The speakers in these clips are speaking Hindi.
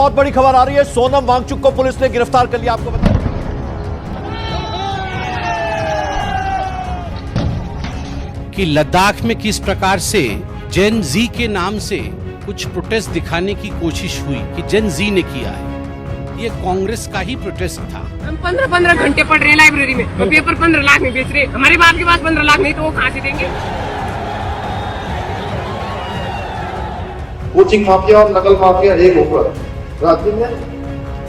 बहुत बड़ी खबर आ रही है। सोनम वांगचुक को पुलिस ने गिरफ्तार कर लिया। आपको बता कि लद्दाख में किस प्रकार से जेन जी के नाम से कुछ प्रोटेस्ट दिखाने की कोशिश हुई कि जेन जी ने किया है। ये कांग्रेस का ही प्रोटेस्ट था। हम 15-15 घंटे पढ़ रहे हैं लाइब्रेरी में, तो पेपर 15 लाख में बेच रहे। हमारे बाप के पास 15 लाख नहीं तो वो कहाँ से देंगे। कोचिंग माफिया और नकल माफिया एक होकर राज्य में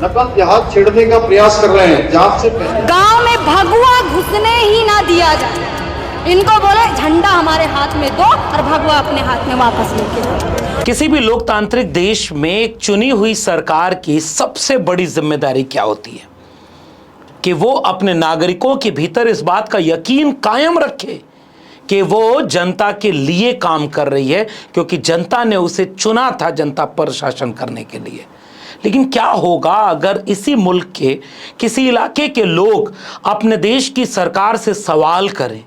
नकल जहाज छेड़ने का प्रयास कर रहे हैं। जांच से पहले गांव में भगुआ घुसने ही ना दिया जाए। इनको बोले झंडा हमारे हाथ में दो और भगवा अपने हाथ में वापस लेके जाओ। किसी भी लोकतांत्रिक देश में एक चुनी हुई सरकार की सबसे बड़ी जिम्मेदारी क्या होती है कि वो अपने नागरिकों के भीतर इस बात का यकीन कायम रखे कि वो जनता के लिए काम कर रही है, क्योंकि जनता ने उसे चुना था जनता पर शासन करने के लिए। लेकिन क्या होगा अगर इसी मुल्क के किसी इलाके के लोग अपने देश की सरकार से सवाल करें,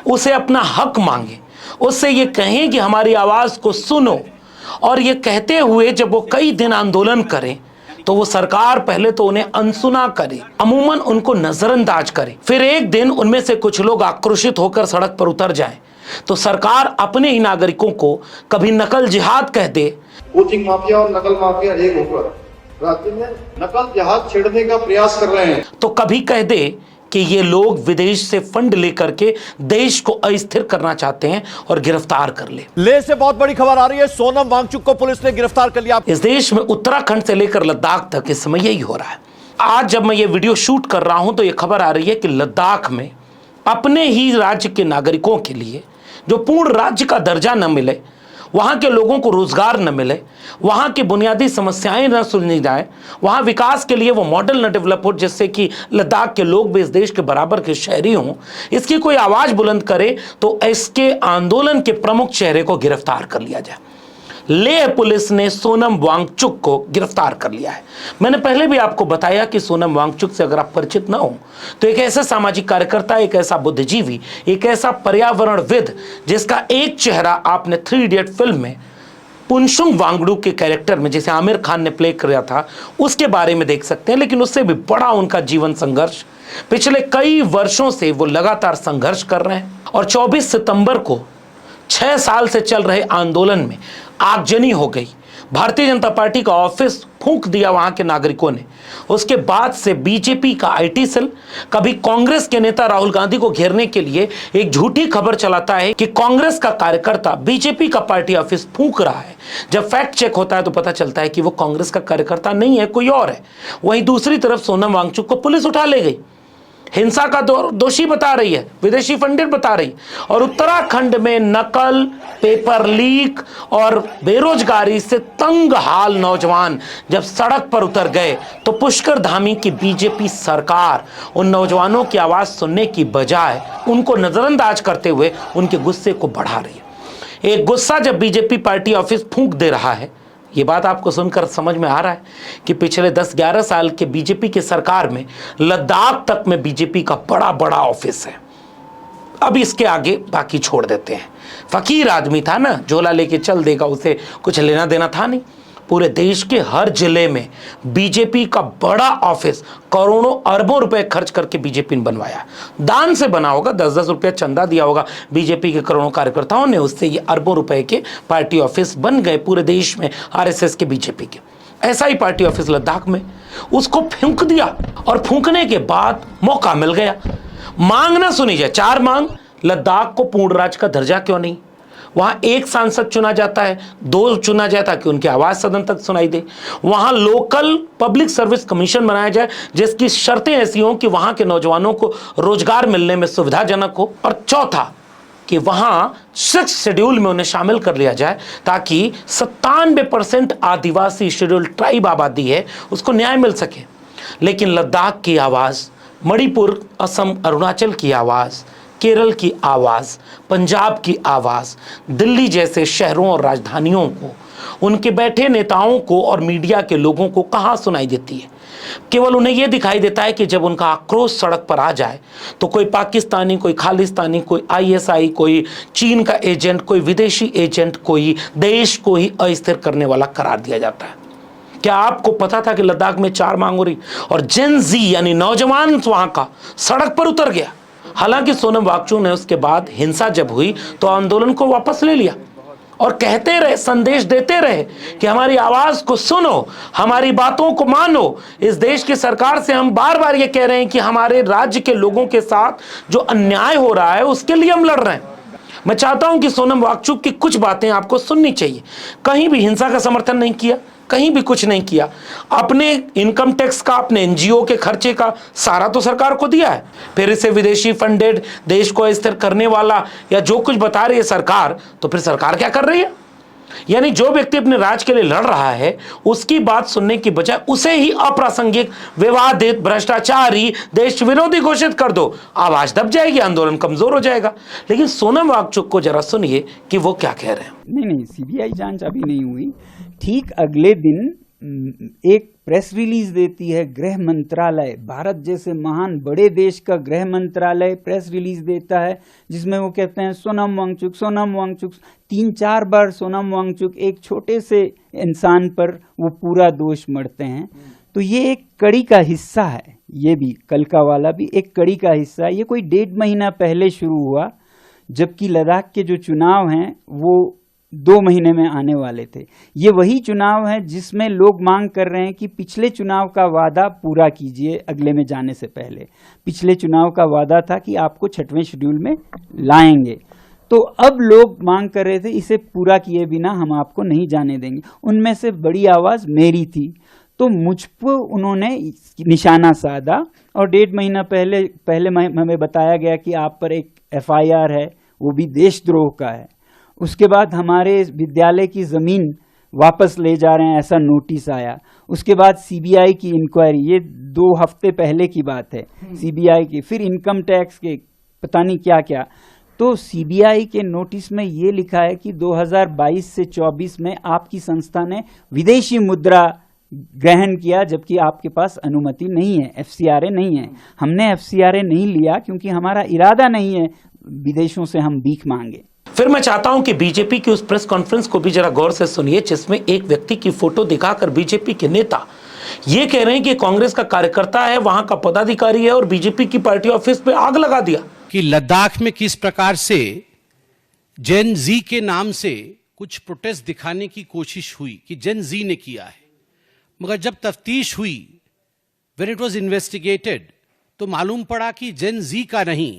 उसे अपना हक मांगे, उससे ये कहें कि हमारी आवाज़ को सुनो, और ये कहते हुए जब वो कई दिन आंदोलन करें तो वो सरकार पहले तो उन्हें अनसुना करे, अमूमन उनको नजरअंदाज करे, फिर एक दिन उनमें से कुछ लोग आक्रोशित होकर सड़क पर उतर जाएं, तो सरकार अपने ही नागरिकों को कभी नकल जिहाद कह दे। कोचिंग माफिया और नकल माफिया एक होकर राज्य में नकल जहाज छेड़ने का प्रयास कर रहे हैं, तो कभी कह दे कि ये लोग विदेश से फंड लेकर के देश को अस्थिर करना चाहते हैं और गिरफ्तार कर ले से बहुत बड़ी खबर आ रही है। सोनम वांगचुक को पुलिस ने गिरफ्तार कर लिया। इस देश में उत्तराखंड से लेकर लद्दाख तक इस समय यही हो रहा है। आज जब मैं ये वीडियो शूट कर रहा हूं तो ये खबर आ रही है कि लद्दाख में अपने ही राज्य के नागरिकों के लिए जो पूर्ण राज्य का दर्जा न मिले, वहाँ के लोगों को रोजगार न मिले, वहाँ की बुनियादी समस्याएं न सुलझी जाए, वहाँ विकास के लिए वो मॉडल न डेवलप हो जिससे कि लद्दाख के लोग भी इस देश के बराबर के शहरी हों, इसकी कोई आवाज़ बुलंद करे, तो इसके आंदोलन के प्रमुख चेहरे को गिरफ्तार कर लिया जाए। लेह पुलिस ने सोनम वांगचुक को गिरफ्तार कर लिया है। मैंने पहले भी आपको बताया कि सोनम वांगचुक से अगर आप परिचित न हो तो एक ऐसा सामाजिक कार्यकर्ता, एक ऐसा बुद्धिजीवी, एक ऐसा पर्यावरणविद जिसका एक चेहरा आपने 3 इडियट फिल्म में पुनशुंग वांगडू के कैरेक्टर में जिसे आमिर खान ने प्ले किया था उसके बारे में देख सकते हैं। लेकिन उससे भी बड़ा उनका जीवन संघर्ष, पिछले कई वर्षों से वो लगातार संघर्ष कर रहे हैं, और 24 सितंबर को 6 साल से चल रहे आंदोलन में आगजनी हो गई। भारतीय जनता पार्टी का ऑफिस फूंक दिया वहां के नागरिकों ने। उसके बाद से बीजेपी का आईटी सेल कभी कांग्रेस के नेता राहुल गांधी को घेरने के लिए एक झूठी खबर चलाता है कि कांग्रेस का कार्यकर्ता बीजेपी का पार्टी ऑफिस फूंक रहा है। जब फैक्ट चेक होता है तो पता चलता है कि वो कांग्रेस का कार्यकर्ता नहीं है, कोई और है। वहीं दूसरी तरफ सोनम वांगचुक को पुलिस उठा ले गई, हिंसा का दोषी बता रही है, विदेशी फंडित बता रही, और उत्तराखंड में नकल, पेपर लीक और बेरोजगारी से तंग हाल नौजवान जब सड़क पर उतर गए तो पुष्कर धामी की बीजेपी सरकार उन नौजवानों की आवाज सुनने की बजाय उनको नजरअंदाज करते हुए उनके गुस्से को बढ़ा रही है। एक गुस्सा जब बीजेपी पार्टी ऑफिस फूंक दे रहा है, ये बात आपको सुनकर समझ में आ रहा है कि पिछले 10-11 साल के बीजेपी की सरकार में लद्दाख तक में बीजेपी का बड़ा बड़ा ऑफिस है। अब इसके आगे बाकी छोड़ देते हैं। फकीर आदमी था ना, झोला लेके चल देगा, उसे कुछ लेना देना था नहीं। पूरे देश के हर जिले में बीजेपी का बड़ा ऑफिस करोड़ों अरबों रुपए खर्च करके बीजेपी ने बनवाया। दान से बना होगा, 10-10 रुपये चंदा दिया होगा बीजेपी के करोड़ों कार्यकर्ताओं ने, उससे ये अरबों रुपए के पार्टी ऑफिस बन गए पूरे देश में आरएसएस के, बीजेपी के। ऐसा ही पार्टी ऑफिस लद्दाख में, उसको फूंक दिया, और फूंकने के बाद मौका मिल गया। मांग ना सुनी जाए, 4 मांग। लद्दाख को पूर्ण राज्य का दर्जा क्यों नहीं? वहां एक सांसद चुना जाता है, 2 चुना जाए ताकि उनकी आवाज सदन तक सुनाई दे। वहां लोकल पब्लिक सर्विस कमीशन बनाया जाए जिसकी शर्तें ऐसी हों कि वहां के नौजवानों को रोजगार मिलने में सुविधाजनक हो। और चौथा कि वहां 6 शेड्यूल में उन्हें शामिल कर लिया जाए ताकि 97% आदिवासी शेड्यूल ट्राइब आबादी है उसको न्याय मिल सके। लेकिन लद्दाख की आवाज, मणिपुर, असम, अरुणाचल की आवाज, केरल की आवाज़, पंजाब की आवाज़, दिल्ली जैसे शहरों और राजधानियों को, उनके बैठे नेताओं को और मीडिया के लोगों को कहाँ सुनाई देती है? केवल उन्हें यह दिखाई देता है कि जब उनका आक्रोश सड़क पर आ जाए तो कोई पाकिस्तानी, कोई खालिस्तानी, कोई आईएसआई, कोई चीन का एजेंट, कोई विदेशी एजेंट, कोई देश को ही अस्थिर करने वाला करार दिया जाता है। क्या आपको पता था कि लद्दाख में 4 मांग हो रही और जेन जी यानी नौजवान वहां का सड़क पर उतर गया? हालांकि सोनम वांगचुक ने उसके बाद हिंसा जब हुई तो आंदोलन को वापस ले लिया और कहते रहे, संदेश देते रहे कि हमारी आवाज को सुनो, हमारी बातों को मानो। इस देश की सरकार से हम बार बार ये कह रहे हैं कि हमारे राज्य के लोगों के साथ जो अन्याय हो रहा है उसके लिए हम लड़ रहे हैं। मैं चाहता हूं कि सोनम वांगचुक की कुछ बातें आपको सुननी चाहिए। कहीं भी हिंसा का समर्थन नहीं किया, कहीं भी कुछ नहीं किया। अपने इनकम टैक्स का, अपने एनजीओ के खर्चे का सारा तो सरकार को दिया है, फिर इसे विदेशी फंडेड, देश को अस्थिर करने वाला या जो कुछ बता रही है सरकार, तो फिर सरकार क्या कर रही है? यानी जो व्यक्ति अपने राज्य के लिए लड़ रहा है उसकी बात सुनने की बजाय उसे ही अप्रासंगिक, विवादित, भ्रष्टाचारी, देश विरोधी घोषित कर दो। आवाज दब जाएगी, आंदोलन कमजोर हो जाएगा। लेकिन सोनम वांगचुक को जरा सुनिए कि वो क्या कह रहे हैं। नहीं, सीबीआई जांच अभी नहीं हुई। ठीक अगले दिन एक प्रेस रिलीज देती है गृह मंत्रालय, भारत जैसे महान बड़े देश का गृह मंत्रालय प्रेस रिलीज देता है जिसमें वो कहते हैं सोनम वांगचुक, सोनम वांगचुक। 3-4 बार सोनम वांगचुक एक छोटे से इंसान पर वो पूरा दोष मढ़ते हैं। तो ये एक कड़ी का हिस्सा है, ये भी कल का वाला भी एक कड़ी का हिस्सा है। ये कोई 1.5 महीना पहले शुरू हुआ, जबकि लद्दाख के जो चुनाव हैं वो 2 महीने में आने वाले थे। ये वही चुनाव है जिसमें लोग मांग कर रहे हैं कि पिछले चुनाव का वादा पूरा कीजिए अगले में जाने से पहले। पिछले चुनाव का वादा था कि आपको 6वें शेड्यूल में लाएंगे, तो अब लोग मांग कर रहे थे इसे पूरा किए बिना हम आपको नहीं जाने देंगे। उनमें से बड़ी आवाज मेरी थी, तो मुझ पर उन्होंने निशाना साधा और 1.5 महीना पहले हमें बताया गया कि आप पर एक FIR है, वो भी देशद्रोह का है। उसके बाद हमारे विद्यालय की ज़मीन वापस ले जा रहे हैं, ऐसा नोटिस आया। उसके बाद सीबीआई की इंक्वायरी, ये 2 हफ्ते पहले की बात है, सीबीआई की, फिर इनकम टैक्स के, पता नहीं क्या क्या। तो सीबीआई के नोटिस में ये लिखा है कि 2022 से 24 में आपकी संस्था ने विदेशी मुद्रा ग्रहण किया, जबकि आपके पास अनुमति नहीं है, FCRA नहीं है। हमने FCRA नहीं लिया क्योंकि हमारा इरादा नहीं है विदेशों से हम भीख मांगे। फिर मैं चाहता हूं कि बीजेपी की उस प्रेस कॉन्फ्रेंस को भी जरा गौर से सुनिए जिसमें एक व्यक्ति की फोटो दिखाकर बीजेपी के नेता ये कह रहे हैं कि कांग्रेस का कार्यकर्ता है, वहां का पदाधिकारी है और बीजेपी की पार्टी ऑफिस पे आग लगा दिया। कि लद्दाख में किस प्रकार से जेन जी के नाम से कुछ प्रोटेस्ट दिखाने की कोशिश हुई कि जेन जी ने किया है, मगर जब तफ्तीश हुई, व्हेन इट वाज इन्वेस्टिगेटेड, तो मालूम पड़ा कि जेन जी का नहीं,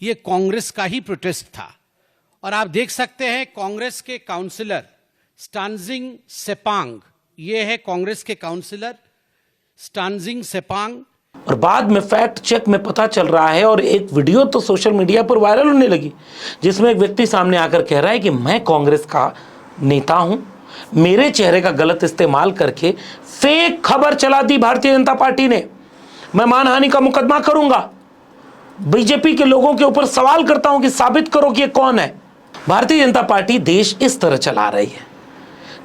ये कांग्रेस का ही प्रोटेस्ट था। और आप देख सकते हैं कांग्रेस के काउंसलर स्टानजिंग सेपांग, ये है कांग्रेस के काउंसलर स्टानजिंग सेपांग। और बाद में फैक्ट चेक में पता चल रहा है और एक वीडियो तो सोशल मीडिया पर वायरल होने लगी जिसमें एक व्यक्ति सामने आकर कह रहा है कि मैं कांग्रेस का नेता हूं, मेरे चेहरे का गलत इस्तेमाल करके फेक खबर चला दी भारतीय जनता पार्टी ने, मैं मानहानि का मुकदमा करूंगा, बीजेपी के लोगों के ऊपर सवाल करता हूं कि साबित करो कि ये कौन है। भारतीय जनता पार्टी देश इस तरह चला रही है,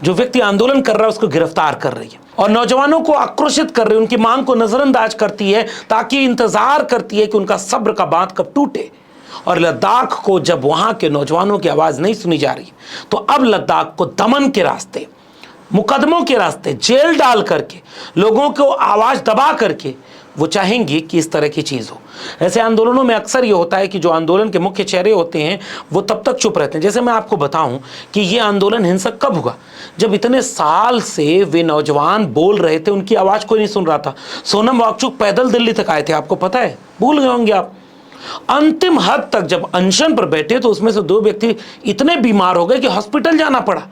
जो व्यक्ति आंदोलन कर रहा है उसको गिरफ्तार कर रही है और नौजवानों को आक्रोशित कर रही है, उनकी मांग को नजरअंदाज करती है, ताकि इंतजार करती है कि उनका सब्र का बांध कब टूटे। और लद्दाख को जब वहां के नौजवानों की आवाज नहीं सुनी जा रही, तो अब लद्दाख को दमन के रास्ते, मुकदमों के रास्ते, जेल डाल करके, लोगों को आवाज दबा करके वो चाहेंगी कि इस तरह की चीज़ हो। ऐसे आंदोलनों में अक्सर ये होता है कि जो आंदोलन के मुख्य चेहरे होते हैं वो तब तक चुप रहते हैं। जैसे मैं आपको बताऊं कि ये आंदोलन हिंसक कब हुआ, जब इतने साल से वे नौजवान बोल रहे थे, उनकी आवाज़ कोई नहीं सुन रहा था। सोनम वांगचुक पैदल दिल्ली तक आए थे, आपको पता है, भूल गए होंगे आप। अंतिम हद तक जब अनशन पर बैठे तो उसमें से 2 व्यक्ति इतने बीमार हो गए कि हॉस्पिटल जाना पड़ा।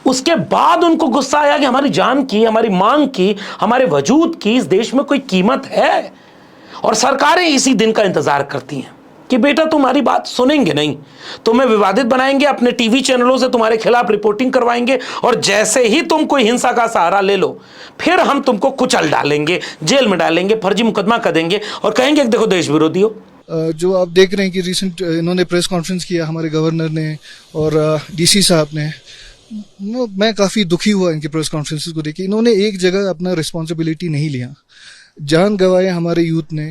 उसके बाद उनको गुस्सा आया कि हमारी जान की, हमारी मांग की, हमारे वजूद की इस देश में कोई कीमत है। और सरकारें इसी दिन का इंतजार करती हैं कि बेटा तुम्हारी बात सुनेंगे नहीं, तुम्हें विवादित बनाएंगे, अपने टीवी चैनलों से तुम्हारे खिलाफ रिपोर्टिंग करवाएंगे और जैसे ही तुम कोई हिंसा का सहारा ले लो फिर हम तुमको कुचल डालेंगे, जेल में डालेंगे, फर्जी मुकदमा कर देंगे और कहेंगे कि देखो देश विरोधी हो। जो आप देख रहे हैं कि रिसेंट इन्होंने प्रेस कॉन्फ्रेंस किया, हमारे गवर्नर ने और डीसी साहब ने, मैं काफ़ी दुखी हुआ इनकी प्रेस कॉन्फ्रेंसेस को देख के। इन्होंने एक जगह अपना रिस्पॉन्सिबिलिटी नहीं लिया, जान गंवाए हमारे यूथ ने,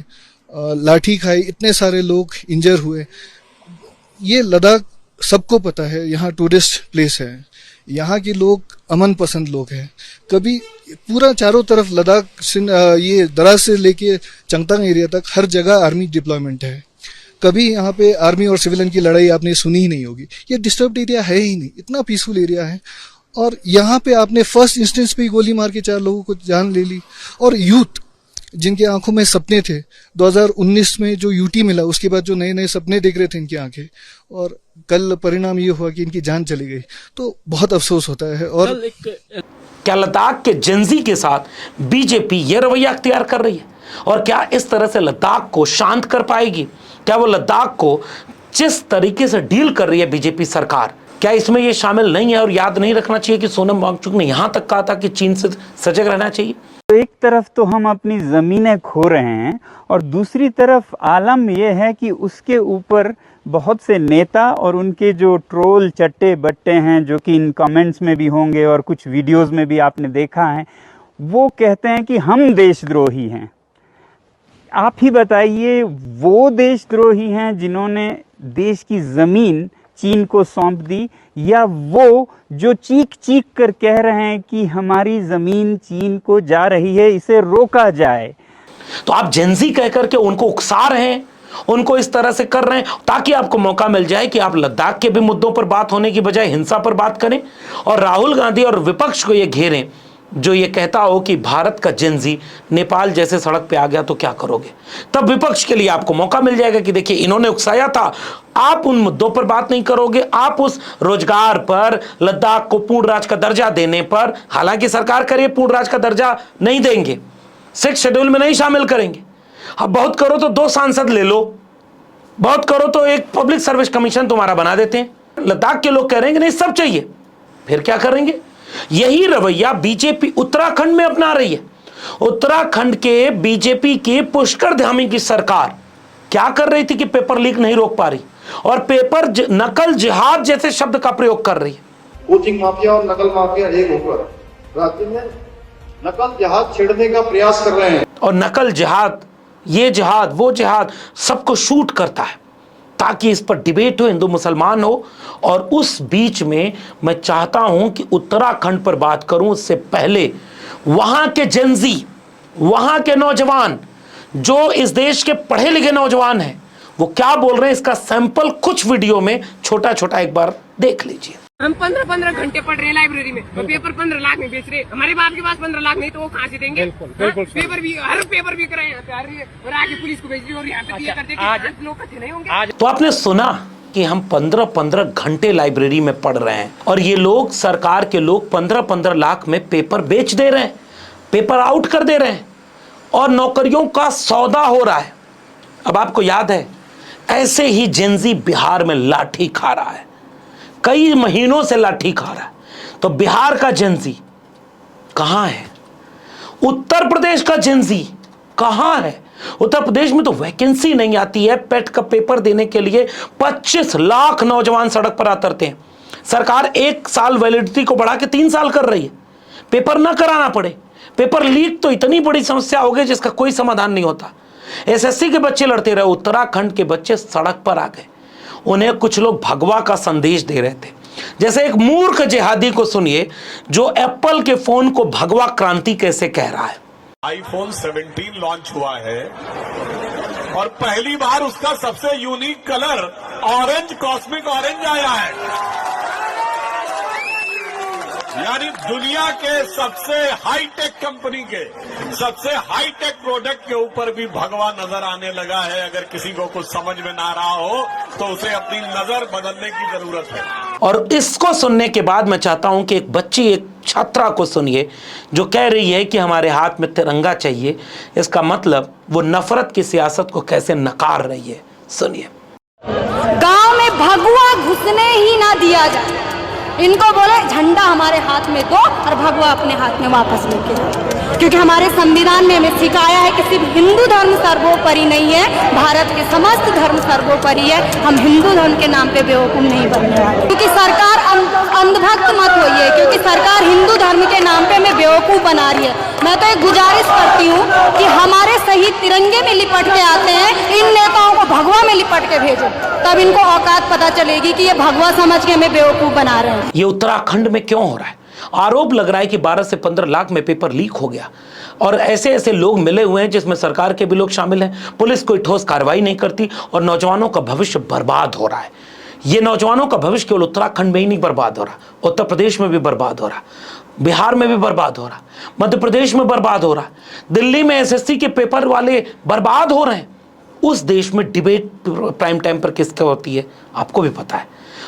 लाठी खाई, इतने सारे लोग इंजर हुए। ये लद्दाख सबको पता है, यहाँ टूरिस्ट प्लेस है, यहाँ के लोग अमन पसंद लोग हैं, कभी पूरा चारों तरफ लद्दाख ये दराज से लेके चंगतांग एरिया तक हर जगह आर्मी डिप्लॉयमेंट है। कभी यहाँ पे आर्मी और सिविलियन की लड़ाई आपने सुनी ही नहीं होगी। ये डिस्टर्ब्ड एरिया है ही नहीं, इतना पीसफुल एरिया है। और यहाँ पे आपने फर्स्ट इंस्टेंस पे ही गोली मार के 4 लोगों को जान ले ली। और यूथ जिनके आंखों में सपने थे, 2019 में जो यूटी मिला उसके बाद जो नए नए सपने देख रहे थे इनकी आंखें, और कल परिणाम ये हुआ कि इनकी जान चली गई, तो बहुत अफसोस होता है। और क्या लद्दाख के जेनजी के साथ बीजेपी यह रवैया अख्तियार कर रही है? और क्या इस तरह से लद्दाख को शांत कर पाएगी? क्या वो लद्दाख को जिस तरीके से डील कर रही है बीजेपी सरकार, क्या इसमें ये शामिल नहीं है? और याद नहीं रखना चाहिए कि सोनम वांगचुक ने यहां तक कहा था कि चीन से सजग रहना चाहिए। तो एक तरफ तो हम अपनी ज़मीनें खो रहे हैं और दूसरी तरफ आलम यह है कि उसके ऊपर बहुत से नेता और उनके जो ट्रोल चट्टे बट्टे हैं, जो कि इन कमेंट्स में भी होंगे और कुछ वीडियोस में भी आपने देखा है, वो कहते हैं कि हम देशद्रोही हैं। आप ही बताइए, वो देशद्रोही हैं जिन्होंने देश की ज़मीन चीन को सौंप दी, या वो जो चीख चीख कर कह रहे हैं कि हमारी ज़मीन चीन को जा रही है, इसे रोका जाए? तो आप जेनजी कह करके उनको उकसा रहे हैं, उनको इस तरह से कर रहे हैं ताकि आपको मौका मिल जाए कि आप लद्दाख के भी मुद्दों पर बात होने की बजाय हिंसा पर बात करें और राहुल गांधी और विपक्ष को ये घेरें जो ये कहता हो कि भारत का जेनजी नेपाल जैसे सड़क पे आ गया तो क्या करोगे। तब विपक्ष के लिए आपको मौका मिल जाएगा कि देखिए इन्होंने उकसाया था, आप उन मुद्दों पर बात नहीं करोगे, आप उस रोजगार पर, लद्दाख को पूर्ण राज्य का दर्जा देने पर, हालांकि सरकार करे पूर्ण राज्य का दर्जा नहीं देंगे, 6 शेड्यूल में नहीं शामिल करेंगे। अब बहुत करो तो 2 सांसद ले लो, बहुत करो तो एक पब्लिक सर्विस कमीशन तुम्हारा बना देते हैं। लद्दाख के लोग कह रहे हैं कि नहीं सब चाहिए, फिर क्या करेंगे? यही रवैया बीजेपी उत्तराखंड में अपना रही है। उत्तराखंड के बीजेपी के पुष्कर धामी की सरकार क्या कर रही थी कि पेपर लीक नहीं रोक पा रही और पेपर नकल जिहाद जैसे शब्द का प्रयोग कर रही है। कोचिंग माफिया और नकल माफिया एक होकर राज्य में नकल जिहाद छेड़ने का प्रयास कर रहे हैं। और नकल जिहाद, ये जिहाद, वो जिहाद, सबको शूट करता है ताकि इस पर डिबेट हो, हिंदू मुसलमान हो। और उस बीच में मैं चाहता हूं कि उत्तराखंड पर बात करूं उससे पहले वहां के जेनजी, वहां के नौजवान जो इस देश के पढ़े लिखे नौजवान हैं, वो क्या बोल रहे हैं, इसका सैंपल कुछ वीडियो में छोटा छोटा एक बार देख लीजिए। हम 15-15 घंटे पढ़ रहे हैं लाइब्रेरी में, और पेपर 15 लाख में बेच रहे हैं। हमारे बाप के पास 15 लाख नहीं तो वो कहाँ से देंगे? पेपर भी, हर पेपर बिक रहे हैं यहाँ पे, आ रही है और आगे पुलिस को भेज रही है और यहाँ पे दिया करते हैं कि लोग कच्चे नहीं होंगे। तो आपने सुना कि हम 15-15 घंटे लाइब्रेरी में पढ़ रहे हैं और ये लोग, सरकार के लोग 15-15 लाख में पेपर बेच दे रहे हैं, पेपर आउट कर दे रहे हैं और नौकरियों का सौदा हो रहा है। अब आपको याद है, ऐसे ही जेनजी बिहार में लाठी खा रहा है, कई महीनों से लाठी खा रहा है। तो बिहार का जेनजी कहां है? उत्तर प्रदेश का जेनजी कहां है? उत्तर प्रदेश में तो वैकेंसी नहीं आती है। पेट का पेपर देने के लिए 25 लाख नौजवान सड़क पर उतरते हैं। सरकार 1 साल वैलिडिटी को बढ़ा के 3 साल कर रही है, पेपर ना कराना पड़े। पेपर लीक तो इतनी बड़ी समस्या हो गई जिसका कोई समाधान नहीं होता। एसएससी के बच्चे लड़ते रहे, उत्तराखंड के बच्चे सड़क पर आ गए। उन्हें कुछ लोग भगवा का संदेश दे रहे थे। जैसे एक मूर्ख जिहादी को सुनिए जो एप्पल के फोन को भगवा क्रांति कैसे कह रहा है। आईफोन 17 लॉन्च हुआ है और पहली बार उसका सबसे unique colour orange, cosmic orange आया है। यानी दुनिया के सबसे हाईटेक कंपनी के सबसे हाईटेक प्रोडक्ट के ऊपर भी भगवा नजर आने लगा है। अगर किसी को कुछ समझ में ना रहा हो तो उसे अपनी नजर बदलने की जरूरत है। और इसको सुनने के बाद मैं चाहता हूं कि एक बच्ची, एक छात्रा को सुनिए जो कह रही है कि हमारे हाथ में तिरंगा चाहिए। इसका मतलब वो नफरत की सियासत को कैसे नकार रही है, सुनिए। गांव में भगवा घुसने ही ना दिया जाए, इनको बोले झंडा हमारे हाथ में दो और भगवा अपने हाथ में वापस लेके जाओ। क्योंकि हमारे संविधान में हमें सिखाया है कि सिर्फ हिंदू धर्म सर्वोपरि नहीं है, भारत के समस्त धर्म सर्वोपरि है। हम हिंदू धर्म के नाम पे बेवकूफ नहीं बनने वाले। क्योंकि सरकार अंधभक्त मत होइए, क्योंकि सरकार हिंदू धर्म के नाम पे हमें बेवकूफ बना रही है। मैं तो एक गुजारिश करती हूँ कि हमारे शहीद तिरंगे में लिपट के आते हैं, इन नेताओं को भगवा में लिपट के भेजो, तब इनको औकात पता चलेगी कि ये भगवा समझ के हमें बेवकूफ बना रहे हैं। ये उत्तराखंड में क्यों हो रहा है? आरोप लग रहा है कि 12 से 15 लाख में पेपर लीक हो गया और ऐसे ऐसे लोग मिले हुए हैं जिसमें सरकार के भी लोग शामिल हैं। पुलिस कोई ठोस कार्रवाई नहीं करती और नौजवानों का भविष्य बर्बाद हो रहा है। ये नौजवानों का भविष्य केवल उत्तराखंड में ही नहीं बर्बाद हो रहा, उत्तर प्रदेश में भी बर्बाद हो रहा, बिहार में भी बर्बाद हो रहा, मध्य प्रदेश में बर्बाद हो रहा, दिल्ली में एसएससी के पेपर वाले बर्बाद हो रहे हैं। उस देश में डिबेट प्राइम टाइम पर किसकी होती है आपको भी पता है।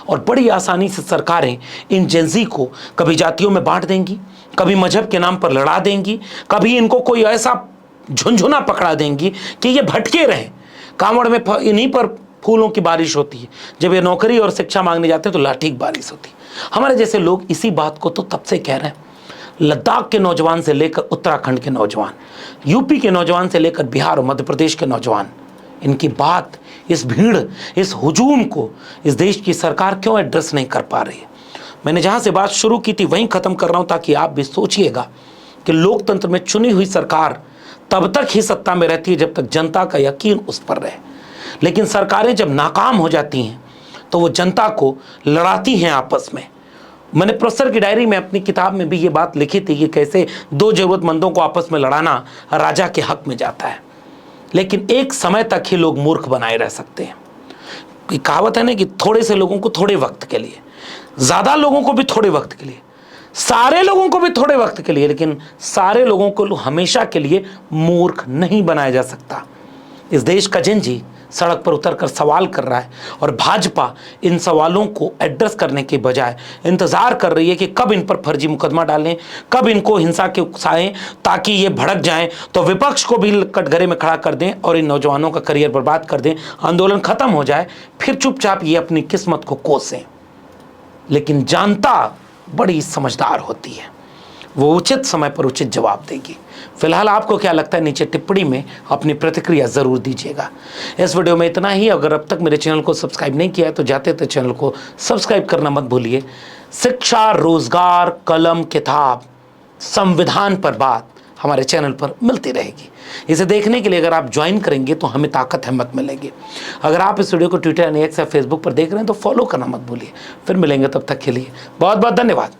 और बड़ी आसानी से सरकारें इन जेंजी को कभी जातियों में बांट देंगी, कभी मजहब के नाम पर लड़ा देंगी, कभी इनको कोई ऐसा झुंझुना पकड़ा देंगी कि ये भटके रहें। कांवड़ में इन्हीं पर फूलों की बारिश होती है, जब ये नौकरी और शिक्षा मांगने जाते हैं तो लाठी की बारिश होती है। हमारे जैसे लोग इसी बात को तो तब से कह रहे हैं। लद्दाख के नौजवान से लेकर उत्तराखंड के नौजवान, यूपी के नौजवान से लेकर बिहार और मध्य प्रदेश के नौजवान, इनकी बात, इस भीड़, इस हुजूम को इस देश की सरकार क्यों एड्रेस नहीं कर पा रही है। मैंने जहां से बात शुरू की थी वहीं खत्म कर रहा हूं, ताकि आप भी सोचिएगा कि लोकतंत्र में चुनी हुई सरकार तब तक ही सत्ता में रहती है जब तक जनता का यकीन उस पर रहे। लेकिन सरकारें जब नाकाम हो जाती हैं तो वो जनता को लड़ाती हैं आपस में। मैंने प्रोफेसर की डायरी में अपनी किताब में भी ये बात लिखी थी कि कैसे दो जरूरतमंदों को आपस में लड़ाना राजा के हक में जाता है, लेकिन एक समय तक ही लोग मूर्ख बनाए रह सकते हैं। कि कहावत है ना कि थोड़े से लोगों को थोड़े वक्त के लिए, ज़्यादा लोगों को भी थोड़े वक्त के लिए, सारे लोगों को भी थोड़े वक्त के लिए, लेकिन सारे लोगों को हमेशा के लिए मूर्ख नहीं बनाया जा सकता। इस देश का जेनजी सड़क पर उतरकर सवाल कर रहा है और भाजपा इन सवालों को एड्रेस करने के बजाय इंतजार कर रही है कि कब इन पर फर्जी मुकदमा डालें, कब इनको हिंसा के उकसाएं, ताकि ये भड़क जाएं तो विपक्ष को भी कटघरे में खड़ा कर दें और इन नौजवानों का करियर बर्बाद कर दें, आंदोलन खत्म हो जाए, फिर चुपचाप ये अपनी किस्मत को कोसें। लेकिन जनता बड़ी समझदार होती है, वो उचित समय पर उचित जवाब देगी। फिलहाल आपको क्या लगता है नीचे टिप्पणी में अपनी प्रतिक्रिया जरूर दीजिएगा। इस वीडियो में इतना ही। अगर अब तक मेरे चैनल को सब्सक्राइब नहीं किया है तो जाते थे चैनल को सब्सक्राइब करना मत भूलिए। शिक्षा, रोजगार, कलम, किताब, संविधान पर बात हमारे चैनल पर मिलती रहेगी। इसे देखने के लिए अगर आप ज्वाइन करेंगे तो हमें ताकत हिम्मत मिलेगी। अगर आप इस वीडियो को ट्विटर, एक्स या फेसबुक पर देख रहे हैं तो फॉलो करना मत भूलिए। फिर मिलेंगे, तब तक के लिए बहुत बहुत धन्यवाद।